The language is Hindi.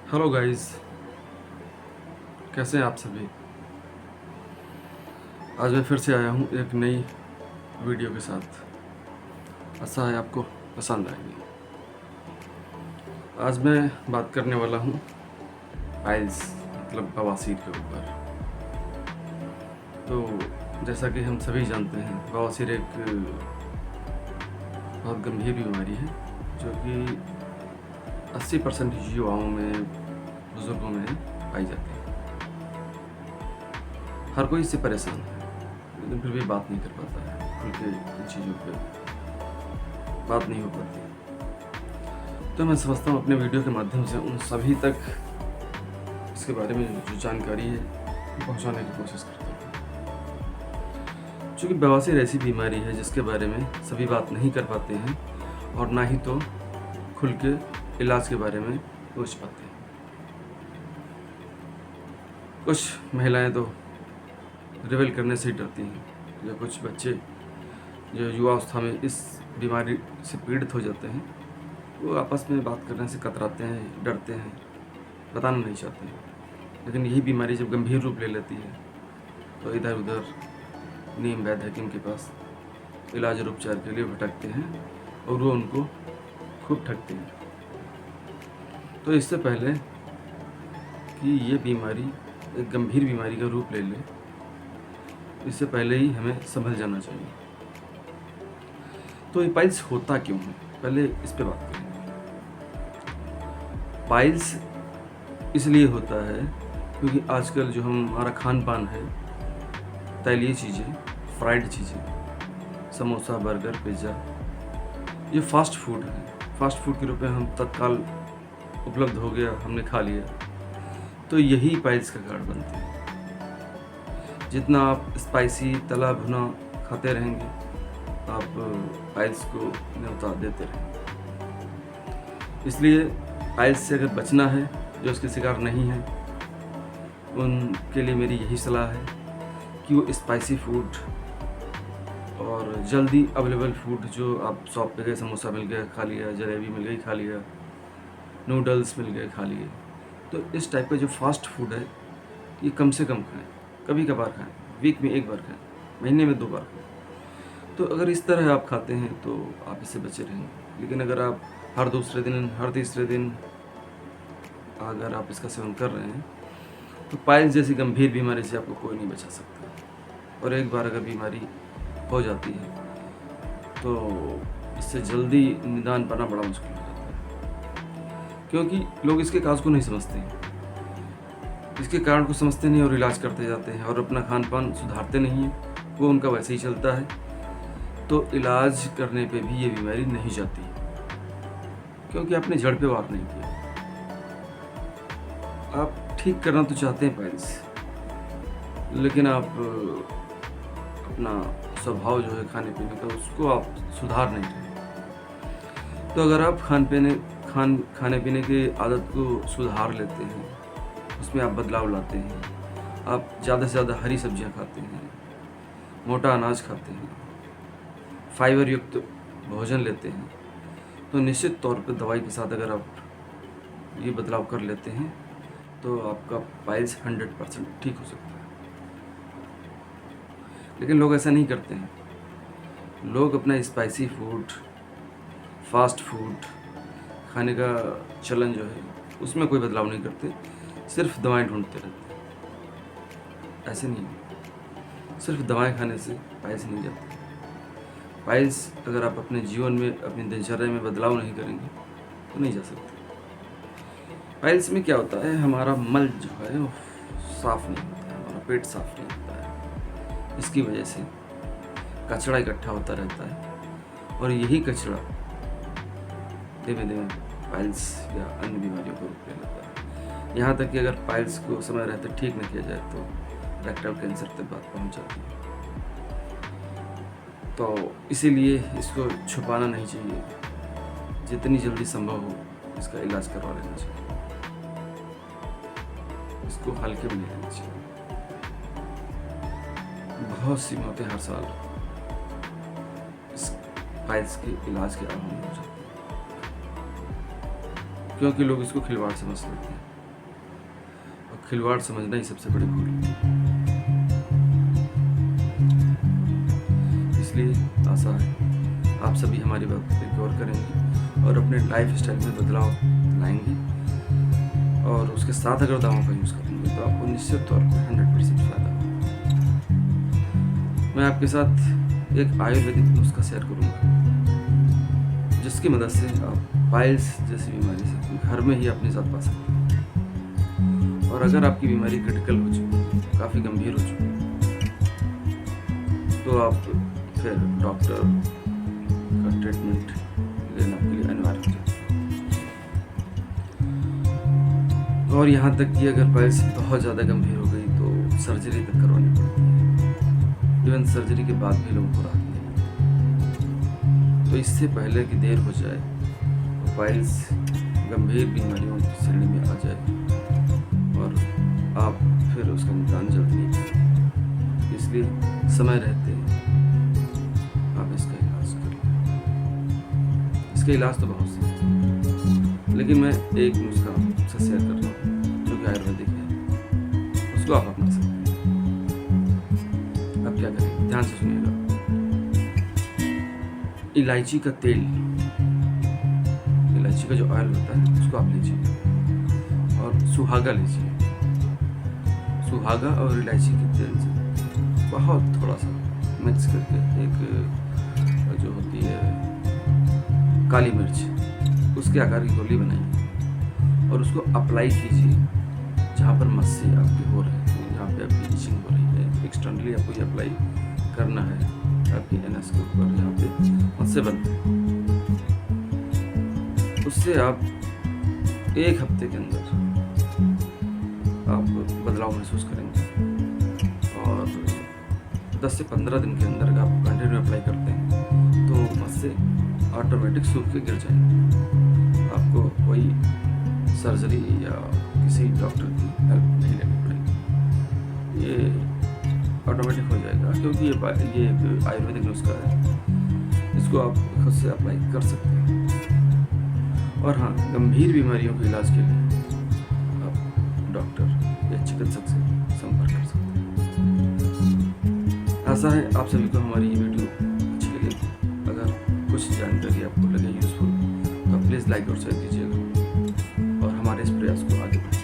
हेलो गाइस, कैसे हैं आप सभी। आज मैं फिर से आया हूँ एक नई वीडियो के साथ। आशा है आपको पसंद आएगी। आज मैं बात करने वाला हूँ पाइल्स मतलब बवासीर के ऊपर। तो जैसा कि हम सभी जानते हैं, बवासीर एक बहुत गंभीर बीमारी है जो कि 80% युवाओं में, बुजुर्गों में पाई जाती है। हर कोई इससे परेशान है, लेकिन फिर भी बात नहीं कर पाता है, खुल के इन चीज़ों पे बात नहीं हो पाती। तो मैं समझता हूँ अपने वीडियो के माध्यम से उन सभी तक इसके बारे में जो जानकारी है पहुँचाने की कोशिश करता हूँ। चूँकि बवासीर ऐसी बीमारी है जिसके बारे में सभी बात नहीं कर पाते हैं और ना ही तो खुल के इलाज के बारे में पूछ पाते हैं। कुछ महिलाएं तो रिवील करने से ही डरती हैं, या कुछ बच्चे जो युवावस्था में इस बीमारी से पीड़ित हो जाते हैं, वो आपस में बात करने से कतराते हैं, डरते हैं, बताना नहीं चाहते हैं। लेकिन यही बीमारी जब गंभीर रूप ले लेती है तो इधर उधर नीम वैद्य हकीम के पास इलाज और उपचार के लिए भटकते हैं और वो उनको खूब ठगते हैं। तो इससे पहले कि ये बीमारी एक गंभीर बीमारी का रूप ले ले, इससे पहले ही हमें संभल जाना चाहिए। तो ये पाइल्स होता क्यों है, पहले इस पे बात करेंगे। पाइल्स इसलिए होता है क्योंकि आजकल जो हमारा खान पान है, तैलीय चीज़ें, फ्राइड चीज़ें, समोसा, बर्गर, पिज़्ज़ा, ये फास्ट फूड है। फास्ट फूड के रूप में हम तत्काल उपलब्ध हो गया, हमने खा लिया, तो यही पाइल्स का कारण बनते हैं। जितना आप स्पाइसी तला भुना खाते रहेंगे, आप पाइल्स को न्योता देते रहेंगे। इसलिए पाइल्स से अगर बचना है, जो उसके शिकार नहीं है, उनके लिए मेरी यही सलाह है कि वो स्पाइसी फूड और जल्दी अवेलेबल फूड, जो आप शॉप पे गए, समोसा मिल गया खा लिया, जलेबी मिल गई खा लिया, नूडल्स मिल गए खा लिए, तो इस टाइप का जो फास्ट फूड है ये कम से कम खाएं, कभी कभार खाएं, वीक में एक बार खाएं, महीने में 2 बार खाएं। तो अगर इस तरह आप खाते हैं तो आप इससे बचे रहेंगे। लेकिन अगर आप हर दूसरे दिन, हर तीसरे दिन अगर आप इसका सेवन कर रहे हैं तो पाइल्स जैसी गंभीर बीमारी से आपको कोई नहीं बचा सकता। और एक बार अगर बीमारी हो जाती है तो इससे जल्दी निदान पाना बड़ा मुश्किल हो जाता है, क्योंकि लोग इसके काज को नहीं समझते हैं, इसके कारण को समझते नहीं और इलाज करते जाते हैं और अपना खान पान सुधारते नहीं हैं। वो उनका वैसे ही चलता है, तो इलाज करने पे भी ये बीमारी नहीं जाती, क्योंकि आपने जड़ पे वार नहीं किया। आप ठीक करना तो चाहते हैं पाइल्स, लेकिन आप अपना स्वभाव जो है खाने पीने का, उसको आप सुधार नहीं रहे। तो अगर आप खाने पीने की आदत को सुधार लेते हैं, उसमें आप बदलाव लाते हैं, आप ज़्यादा से ज़्यादा हरी सब्जियां खाते हैं, मोटा अनाज खाते हैं, फाइबर युक्त भोजन लेते हैं, तो निश्चित तौर पर दवाई के साथ अगर आप ये बदलाव कर लेते हैं तो आपका पाइल्स 100% ठीक हो सकता है। लेकिन लोग ऐसा नहीं करते हैं। लोग अपना स्पाइसी फूड, फास्ट फूड खाने का चलन जो है उसमें कोई बदलाव नहीं करते, सिर्फ दवाएं ढूंढते रहते हैं। ऐसे नहीं है, सिर्फ दवाएं खाने से पाइल्स नहीं जाते। पाइल्स अगर आप अपने जीवन में, अपनी दिनचर्या में बदलाव नहीं करेंगे तो नहीं जा सकते। पाइल्स में क्या होता है, हमारा मल जो है वो साफ नहीं होता है, हमारा पेट साफ नहीं होता है। इसकी वजह से कचरा इकट्ठा होता रहता है और यही कचरा धीमे धीमे पाइल्स या अन्य बीमारियों को रूप ले लेता है। यहाँ तक कि अगर पाइल्स को समय रहते ठीक न किया जाए तो रेक्टल कैंसर तक बात पहुँच जाती है। तो इसीलिए इसको छुपाना नहीं चाहिए, जितनी जल्दी संभव हो इसका इलाज करवा लेना चाहिए, इसको हल्के में नहीं लेना चाहिए। बहुत सी मौतें हर साल इस पाइल्स के इलाज के अभाव में हो जाती हैं, क्योंकि लोग इसको खिलवाड़ समझ लेते हैं। खिलवाड़ समझना ही सबसे बड़ी भूल है। इसलिए आशा है आप सभी हमारी बात पे गौर करेंगे और अपने लाइफ स्टाइल में बदलाव लाएंगे, और उसके साथ अगर दवाओं का यूज़ करेंगे तो आपको निश्चित तौर पर 100% फ़ायदा होगा। मैं आपके साथ एक आयुर्वेदिक नुस्खा शेयर करूँगा, जिसकी मदद से आप पाइल्स जैसी बीमारी से घर में ही अपनी निजात पा सकते हैं। और अगर आपकी बीमारी क्रिटिकल हो चुकी, काफ़ी गंभीर हो चुकी, तो आप फिर डॉक्टर का ट्रीटमेंट लेना आपके लिए अनिवार्य हो जाता है। और यहाँ तक कि अगर पाइल्स बहुत ज़्यादा गंभीर हो गई तो सर्जरी तक करवानी पड़ती है। इवन सर्जरी के बाद भी लोगों को राहत नहीं मिलती। तो इससे पहले कि देर हो जाए, तो पाइल्स गंभीर बीमारियों की श्रेणी में आ जाए और आप फिर उसका निदान जल्द नहीं करें। इसलिए समय रहते आप इसका इलाज करें। इसके इलाज तो बहुत से हैं, लेकिन मैं एक नुस्खा आपसे शेयर कर रहा हूँ जो कि आयुर्वेदिक है, उसको आप अपना सकते हैं। अब क्या करें, ध्यान से सुनिएगा। इलायची का तेल, इलायची का जो ऑयल होता है उसको आप लीजिए और सुहागा लीजिए। सुहागा और इलायची के तेल से बहुत थोड़ा सा मिक्स करके एक जो होती है काली मिर्च, उसके आकार की गोली बनाइए और उसको अप्लाई कीजिए जहाँ पर मस्से आपके हो रहे हैं, जहाँ पे आपकी इचिंग हो रही है। एक्सटर्नली आपको ये अप्लाई करना है आपकी एनएस के ऊपर, जहाँ पे मस्से बनते हैं। उससे आप 1 हफ्ते के अंदर आप बदलाव महसूस करेंगे, और 10 से 15 दिन के अंदर अगर आप कंटिन्यू अप्लाई करते हैं तो मस्से ऑटोमेटिक सूख के गिर जाएंगे। आपको कोई सर्जरी या किसी डॉक्टर की हेल्प नहीं लेनी पड़ेगी, ये ऑटोमेटिक हो जाएगा, क्योंकि ये एक आयुर्वेदिक नुस्खा है। इसको आप खुद से अप्लाई कर सकते हैं। और हाँ, गंभीर बीमारियों के इलाज के लिए आप डॉक्टर या चिकित्सक से संपर्क कर सकते हैं। आशा है आप सभी को हमारी ये वीडियो अच्छी लगेगी। अगर कुछ जानकारी आपको लगे यूज़फुल तो प्लीज़ लाइक और शेयर कीजिएगा और हमारे इस प्रयास को आगे बढ़ाइए।